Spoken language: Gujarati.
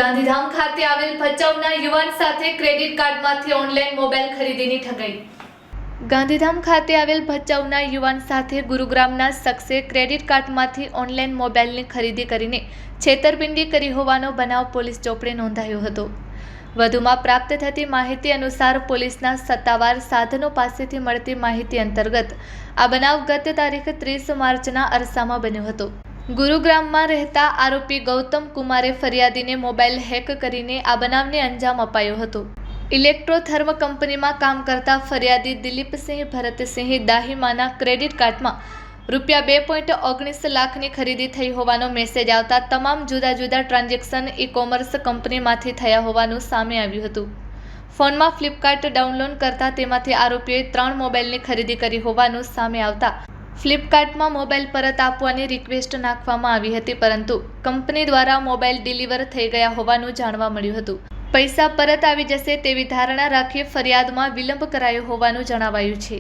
ગાંધીધામ ખાતે આવેલ ભચાઉના યુવાન સાથે ક્રેડિટ કાર્ડમાંથી ઓનલાઈન મોબાઈલ ખરીદીની ઠગાઈ। ગાંધીધામ ખાતે આવેલ ભચાઉના યુવાન સાથે ગુરુગ્રામના શખ્સે ક્રેડિટ કાર્ડમાંથી ઓનલાઈન મોબાઈલની ખરીદી કરીને છેતરપિંડી કરી હોવાનો બનાવ પોલીસ ચોપડે નોંધાયો હતો। વધુમાં પ્રાપ્ત થતી માહિતી અનુસાર પોલીસના સત્તાવાર સાધનો પાસેથી મળતી માહિતી અંતર્ગત આ બનાવ ગત તારીખ 30 માર્ચના અરસામાં બન્યો હતો। ગુરુગ્રામમાં રહેતા આરોપી ગૌતમ કુમારે ફરિયાદીને મોબાઈલ હેક કરીને આ બનાવને અંજામ અપાયો હતો। ઇલેક્ટ્રોથર્મ કંપનીમાં કામ કરતા ફરિયાદી દિલીપસિંહ ભરતસિંહ દાહીમાના ક્રેડિટ કાર્ડમાં ₹2.19 લાખની ખરીદી થઈ હોવાનો મેસેજ આવતા તમામ જુદા જુદા ટ્રાન્ઝેક્શન ઈ-કોમર્સ કંપનીમાંથી થયા હોવાનું સામે આવ્યું હતું। ફોનમાં ફ્લિપકાર્ટ ડાઉનલોડ કરતા તેમાંથી આરોપીઓએ 3 મોબાઈલની ખરીદી કરી હોવાનું સામે આવતા ફ્લિપકાર્ટમાં મોબાઈલ પરત આપવાની રિક્વેસ્ટ નાખવામાં આવી હતી, પરંતુ કંપની દ્વારા મોબાઈલ ડિલિવર થઈ ગયા હોવાનું જાણવા મળ્યું હતું। પૈસા પરત આવી જશે તેવી ધારણા રાખી ફરિયાદમાં વિલંબ કરાયો હોવાનું જણાવાયું છે।